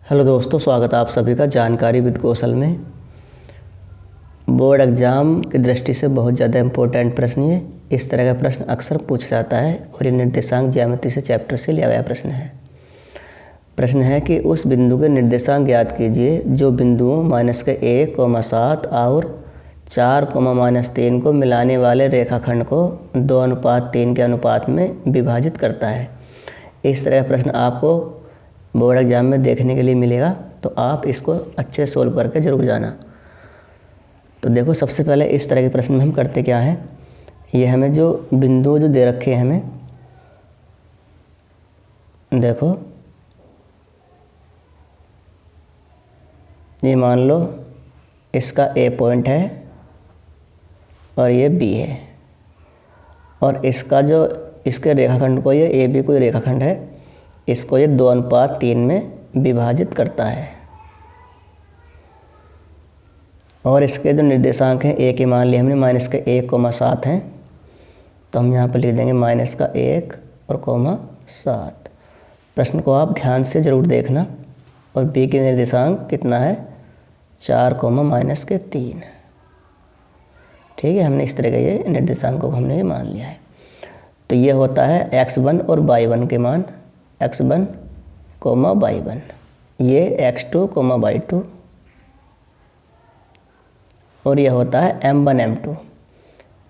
Hello दोस्तों, स्वागत है आप सभी का जानकारी विद कौशल में। बोर्ड एग्ज़ाम की दृष्टि से बहुत ज़्यादा इम्पोर्टेंट प्रश्न ये इस तरह का प्रश्न अक्सर पूछा जाता है और ये निर्देशांक ज्यामिति से चैप्टर से लिया गया प्रश्न है कि उस बिंदु के निर्देशांक ज्ञात कीजिए जो बिंदुओं -1, 7 और 4, -3 को मिलाने वाले रेखाखंड को 2:3 के अनुपात में विभाजित करता है। इस तरह का प्रश्न आपको बोर्ड एग्ज़ाम में देखने के लिए मिलेगा, तो आप इसको अच्छे सोल्व करके ज़रूर जाना। तो देखो, सबसे पहले इस तरह के प्रश्न में हम करते क्या हैं, ये हमें जो बिंदु जो दे रखे हैं हमें, देखो ये मान लो इसका ए पॉइंट है और ये बी है, और इसका जो इसके रेखाखंड को ये ए बी कोई रेखाखंड है, इसको ये 2:3 में विभाजित करता है। और इसके जो निर्देशांक हैं, ए के मान लिए हमने -1, 7 हैं, तो हम यहाँ पर लिख देंगे -1 और 7। प्रश्न को आप ध्यान से ज़रूर देखना। और बी के निर्देशांक कितना है, 4, -3। ठीक है, हमने इस तरह के ये निर्देशांकों को हमने ये मान लिया है। तो ये होता है x1 और y1 के मान, x1, y1, ये x2, y2, और यह होता है m1, m2।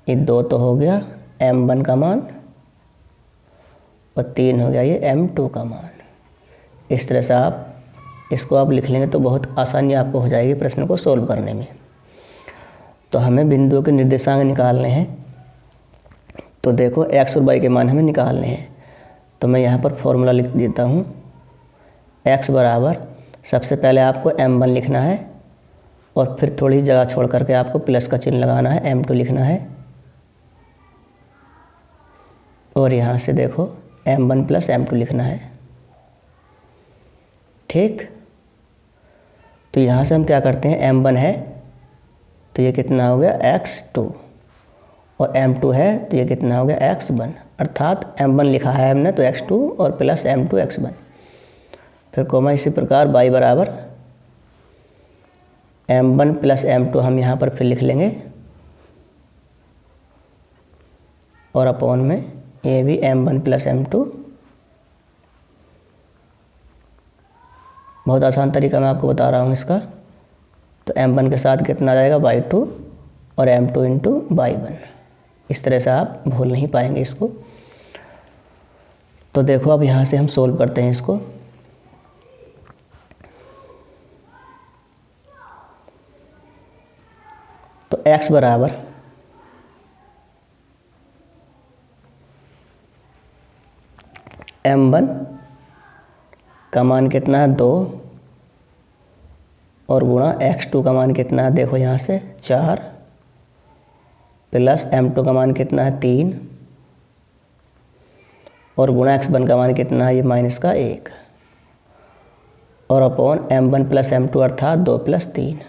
ये 2 तो हो गया m1 का मान, और 3 हो गया ये m2 का मान। इस तरह से आप इसको आप लिख लेंगे तो बहुत आसानी आपको हो जाएगी प्रश्न को सोल्व करने में। तो हमें बिंदुओं के निर्देशांक निकालने हैं। तो देखो, x और y के मान हमें निकालने हैं, तो मैं यहाँ पर फॉर्मूला लिख देता हूँ। x बराबर, सबसे पहले आपको m1 लिखना है, और फिर थोड़ी जगह छोड़ करके आपको प्लस का चिन्ह लगाना है, m2 लिखना है, और यहाँ से देखो m1 + m2 लिखना है। ठीक, तो यहाँ से हम क्या करते हैं, m1 है तो ये कितना हो गया x2, और m2 है तो ये कितना हो गया x1, अर्थात m1 लिखा है हमने तो x2 और प्लस m2 x1। फिर कोमा इसी प्रकार y बराबर m1 + m2 हम यहाँ पर फिर लिख लेंगे, और अपॉन में ये भी m1 + m2। बहुत आसान तरीका मैं आपको बता रहा हूँ इसका। तो m1 के साथ कितना आ जाएगा y2 और m2 × y1। इस तरह से आप भूल नहीं पाएंगे इसको। तो देखो, अब यहाँ से हम सोल्व करते हैं इसको। तो x बराबर m1 का मान कितना है 2, और गुणा x2 का मान कितना है, देखो यहाँ से 4, प्लस m2 का मान कितना है 3, और गुणा x1 का मान कितना है, ये -1, और अपॉन m1 + m2 अर्थात 2 + 3,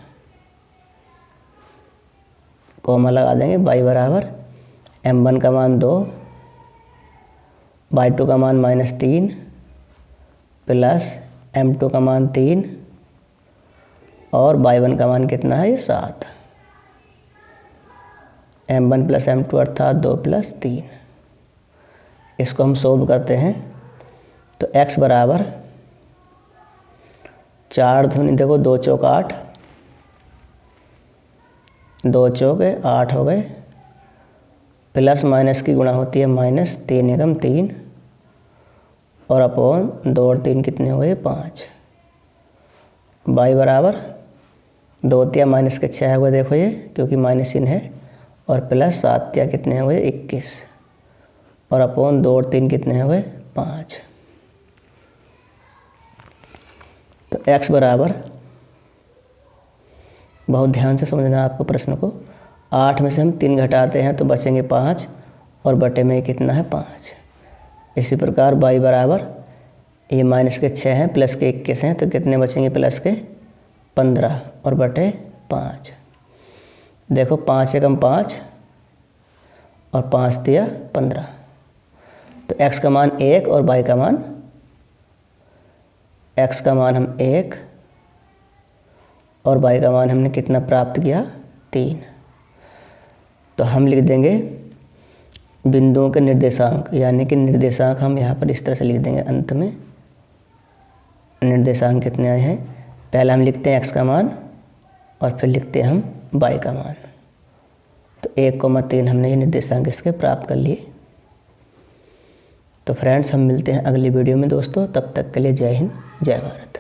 कोमा लगा देंगे। y बराबर m1 का मान 2, y2 का मान -3, प्लस m2 का मान 3, और y1 का मान कितना है, ये 7। m1 + m2 अर्थात 2 + 3। इसको हम सोल्व करते हैं। तो x बराबर 4 दूनी, देखो 2 चौक 8, 2 चौक 8 हो गए, प्लस माइनस की गुणा होती है -3 एकम 3, और अपॉन 2 और 3 कितने हो गए, 5। y बराबर 2 तिया -6 हो गए, देखो ये क्योंकि माइनस चिन्ह है, और प्लस 7 तिया कितने हो गए, 21, और अपॉन 2 और 3 कितने हो गए, 5। तो x बराबर, बहुत ध्यान से समझना है आपको प्रश्न को, 8 में से हम 3 घटाते हैं तो बचेंगे 5, और बटे में कितना है, 5। इसी प्रकार y बराबर, ये -6 हैं, प्लस के 21 हैं, तो कितने बचेंगे, प्लस के 15, और बटे 5। देखो 5 एकम 5, और 5 तिया 15। तो x का मान 1 और y का मान x का मान हम 1 और y का मान हमने कितना प्राप्त किया 3। तो हम लिख देंगे बिंदुओं के निर्देशांक, यानी कि निर्देशांक हम यहाँ पर इस तरह से लिख देंगे। अंत में निर्देशांक कितने आए हैं, पहले हम लिखते हैं x का मान और फिर लिखते हैं हम y का मान। तो 1,3 हमने ये निर्देशांक इसके प्राप्त कर लिए। तो फ्रेंड्स हम मिलते हैं अगली वीडियो में दोस्तों, तब तक के लिए जय हिंद जय भारत।